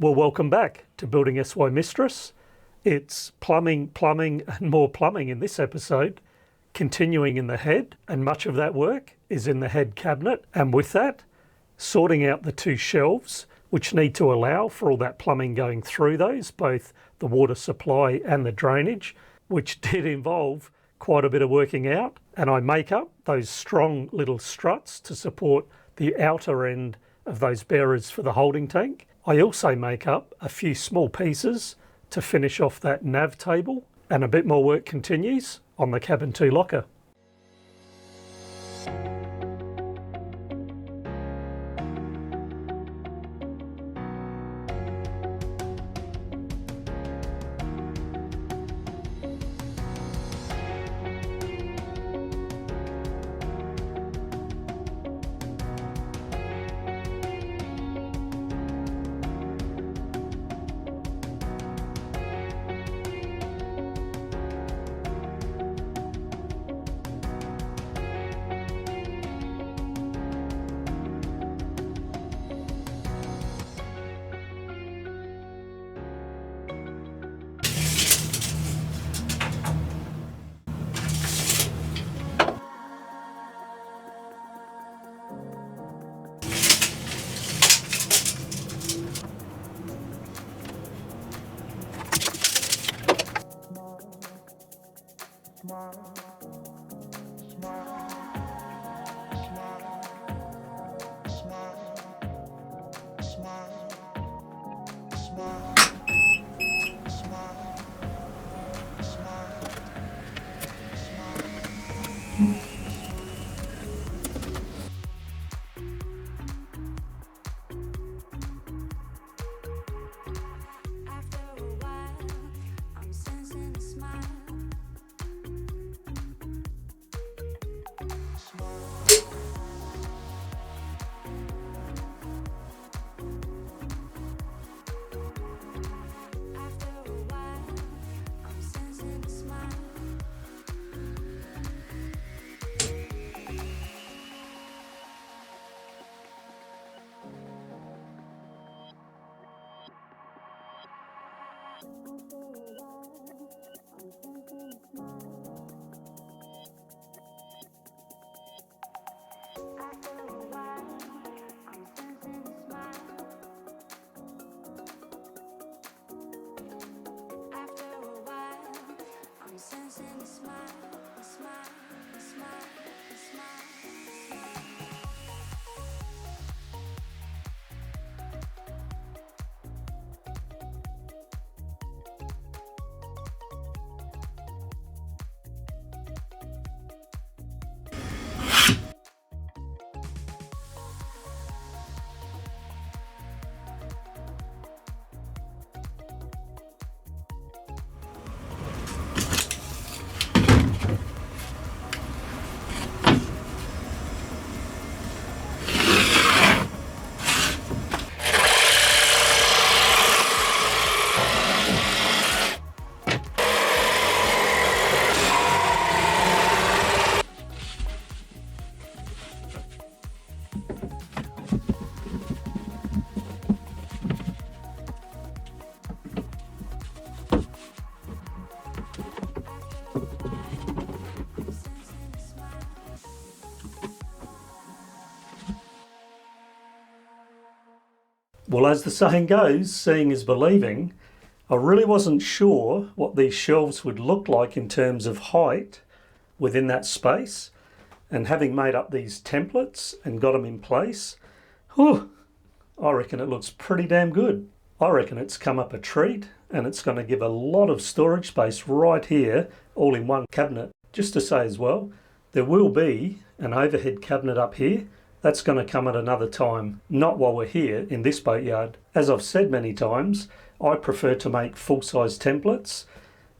Well, welcome back to Building SY Mistress. It's plumbing, and more plumbing in this episode, continuing in the head, and much of that work is in the head cabinet. And with that, sorting out the two shelves, which need to allow for all that plumbing going through those, both the water supply and the drainage, which did involve quite a bit of working out. And I make up those strong little struts to support the outer end of those bearers for the holding tank. I also make up a few small pieces to finish off that nav table, and a bit more work continues on the cabin 2 locker. Well, as the saying goes, seeing is believing. I really wasn't sure what these shelves would look like in terms of height within that space, and having made up these templates and got them in place, whew, I reckon it looks pretty damn good. I reckon it's come up a treat, and it's going to give a lot of storage space right here, all in one cabinet. Just to say as well, there will be an overhead cabinet up here. That's going to come at another time, not while we're here in this boatyard. As I've said many times, I prefer to make full-size templates.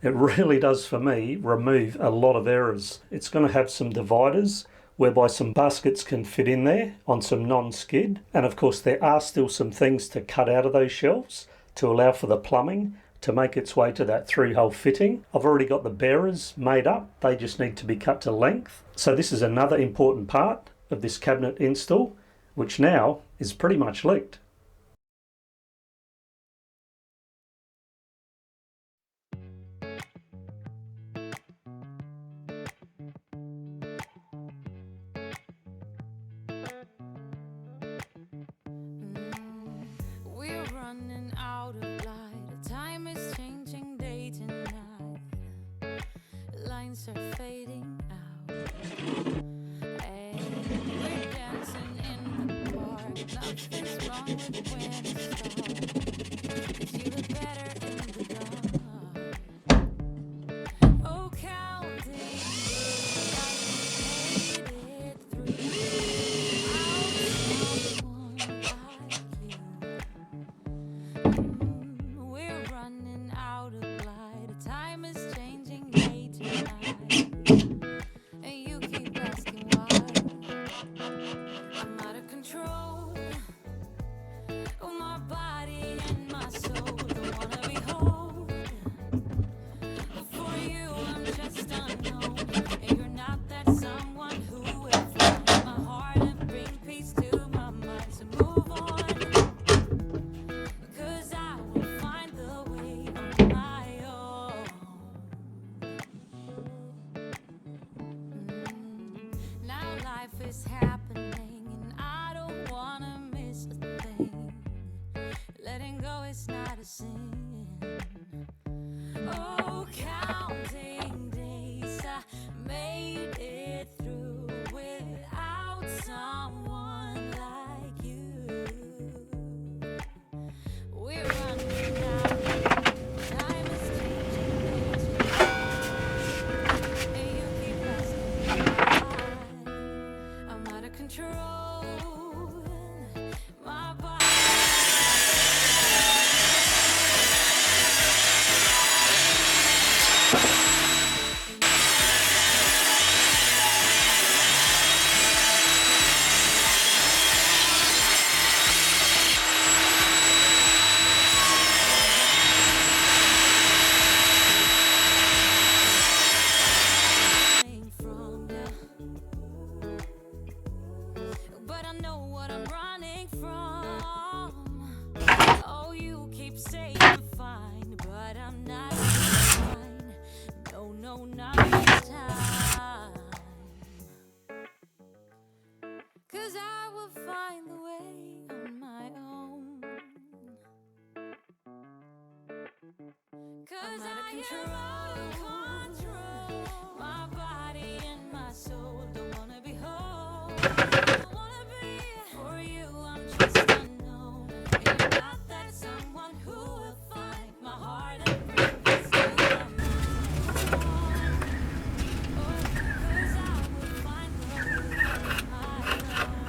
It really does, for me, remove a lot of errors. It's going to have some dividers whereby some baskets can fit in there on some non-skid. And of course, there are still some things to cut out of those shelves to allow for the plumbing to make its way to that 3-hole fitting. I've already got the bearers made up. They just need to be cut to length. So this is another important part of this cabinet install, which now is pretty much leaked. lights are fading out, and we're dancing in the park. Nothing's wrong with when it starts, 'cause you look better in the dark. Oh, counting days I made it through without someone like you. We're running out of light. Time is changing day to night, and you keep asking why. I'm out of control. Oh, my body and my soul don't wanna be whole. For you, I'm just unknown, and you're not that someone who will find my heart and bring peace to my mind. So move on, 'cause I will find the way on my own. Now life is happening, and I don't wanna miss a thing. Letting go is not a sin. Oh, counting days I made it through without someone like you. We're running out. Time is changing day to night, and you keep asking why. I'm out of control. My body. From you, but I know what I'm running from. Oh, you keep saying fine, but I'm not fine. No, no, not this time. 'Cause I will find the way on my own. 'Cause I am out of control. My body and my soul don't wanna be whole. Don't wanna be for you, I'm just unknown. And you're not that someone who will find my heart and bring peace to my mind. Oh, 'cause I will find the way on my own.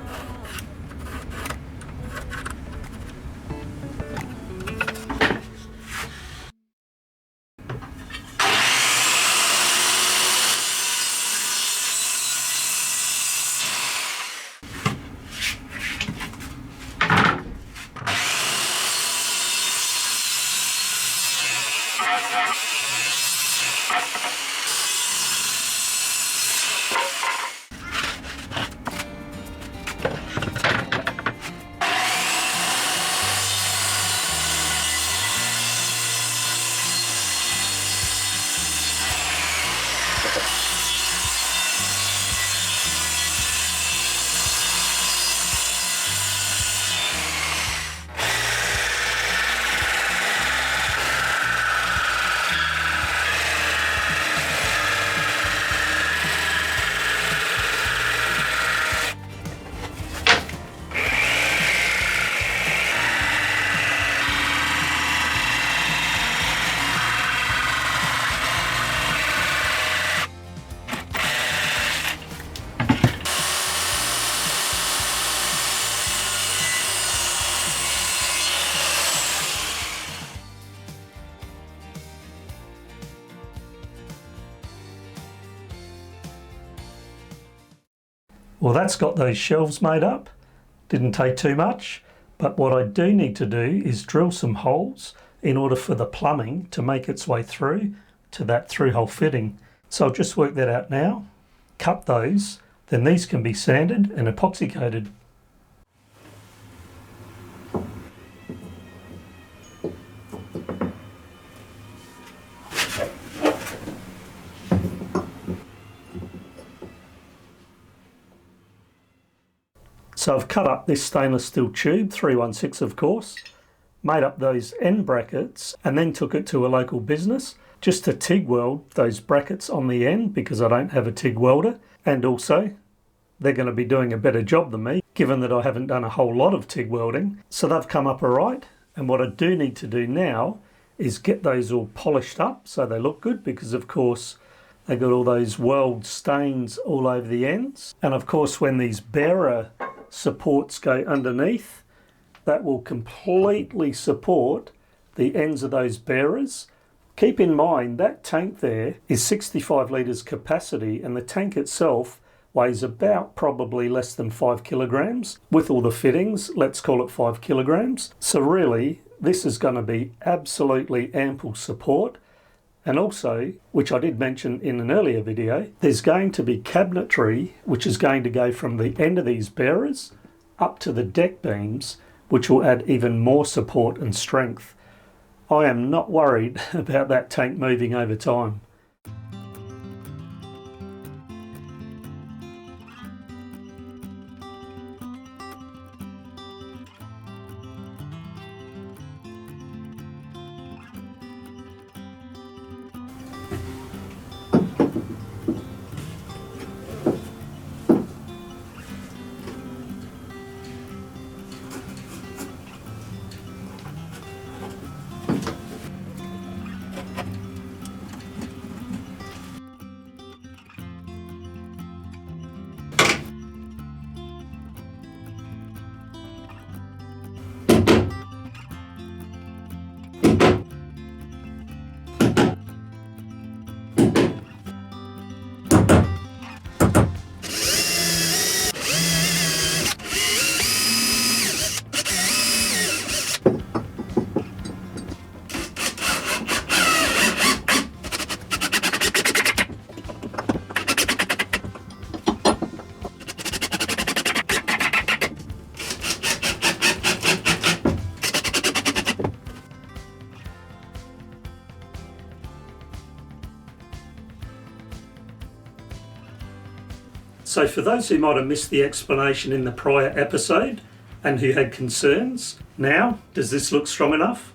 Well, that's got those shelves made up. Didn't take too much, but what I do need to do is drill some holes in order for the plumbing to make its way through to that through-hole fitting. So I'll just work that out now, cut those, then these can be sanded and epoxy coated. So I've cut up this stainless steel tube, 316 of course, made up those end brackets and then took it to a local business just to TIG weld those brackets on the end because I don't have a TIG welder, and also they're going to be doing a better job than me given that I haven't done a whole lot of TIG welding. So they've come up alright, and what I do need to do now is get those all polished up so they look good, because of course they got all those weld stains all over the ends. And of course when these bearer supports go underneath, that will completely support the ends of those bearers. Keep in mind that tank there is 65 litres capacity, and the tank itself weighs about probably less than 5 kilograms. With all the fittings, let's call it 5 kilograms. So really, this is going to be absolutely ample support. And also, which I did mention in an earlier video, there's going to be cabinetry which is going to go from the end of these bearers up to the deck beams, which will add even more support and strength. I am not worried about that tank moving over time. So for those who might have missed the explanation in the prior episode and who had concerns, now, does this look strong enough?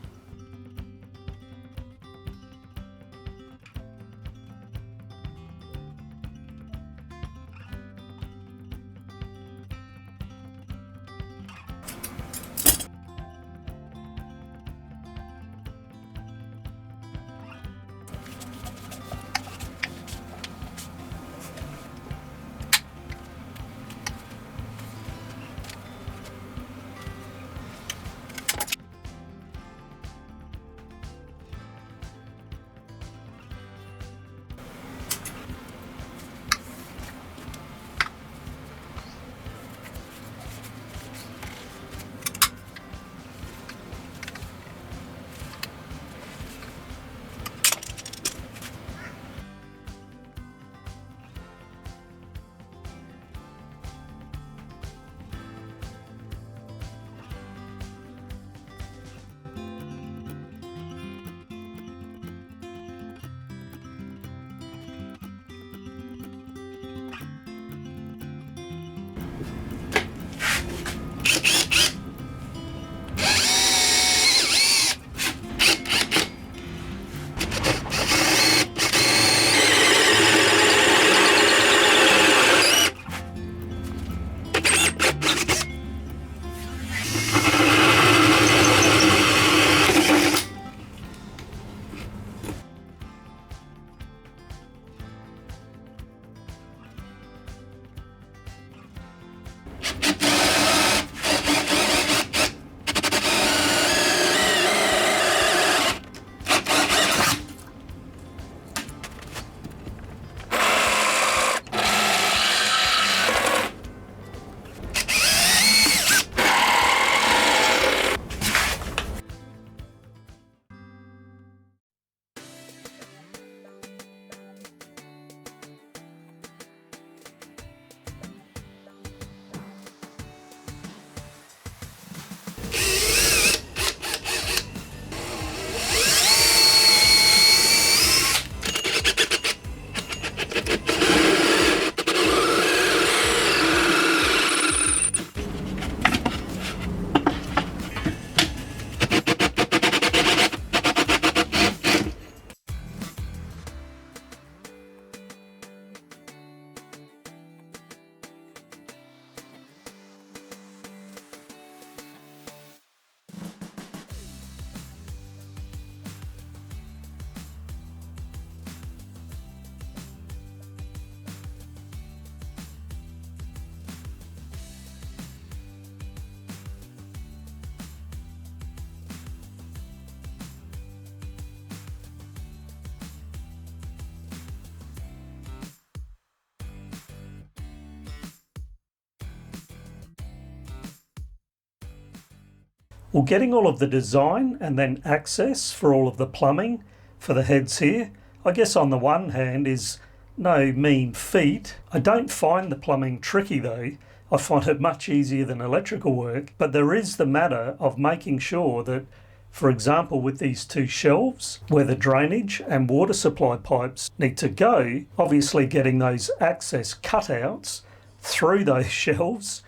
Well, getting all of the design and then access for all of the plumbing for the heads here, I guess on the one hand is no mean feat. I don't find the plumbing tricky though. I find it much easier than electrical work, but there is the matter of making sure that, for example, with these two shelves where the drainage and water supply pipes need to go, obviously getting those access cutouts through those shelves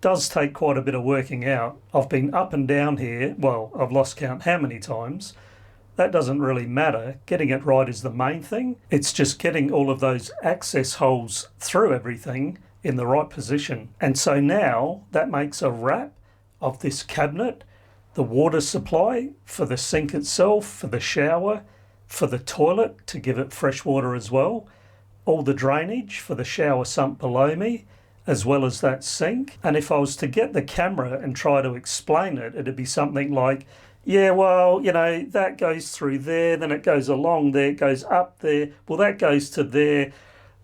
does take quite a bit of working out. I've been up and down here, well, I've lost count how many times. That doesn't really matter. Getting it right is the main thing. It's just getting all of those access holes through everything in the right position. And so now that makes a wrap of this cabinet, the water supply for the sink itself, for the shower, for the toilet to give it fresh water as well, all the drainage for the shower sump below me, as well as that sink. And if I was to get the camera and try to explain it, it'd be something like, yeah, well, you know, that goes through there, then it goes along there, it goes up there, well, that goes to there,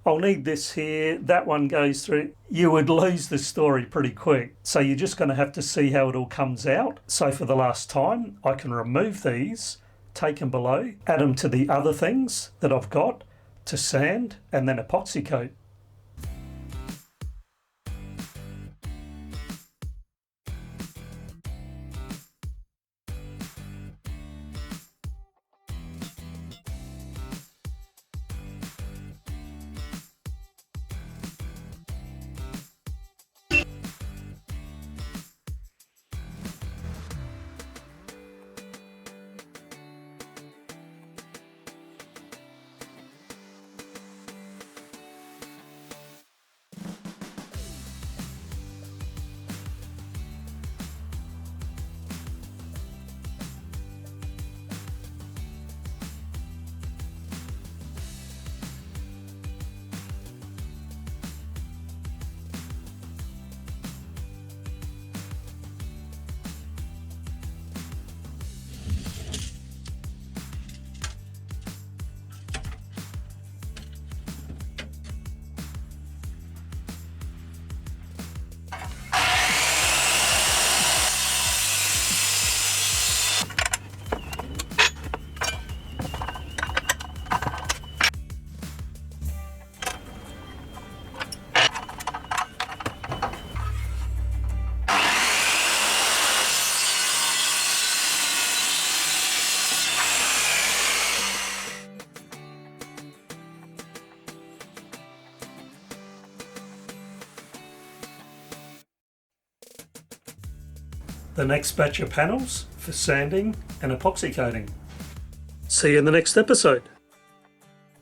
I'll need this here, that one goes through. You would lose the story pretty quick. So you're just going to have to see how it all comes out. So for the last time, I can remove these, take them below, add them to the other things that I've got to sand and then epoxy coat. The next batch of panels for sanding and epoxy coating. See you in the next episode.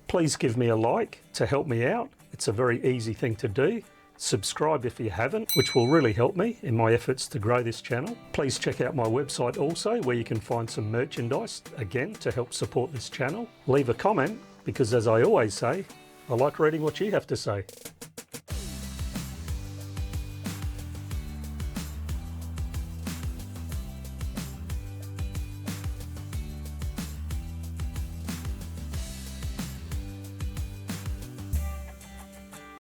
Please give me a like to help me out. It's a very easy thing to do. Subscribe if you haven't, which will really help me in my efforts to grow this channel. Please check out my website also, where you can find some merchandise, again, to help support this channel. Leave a comment, because as I always say, I like reading what you have to say.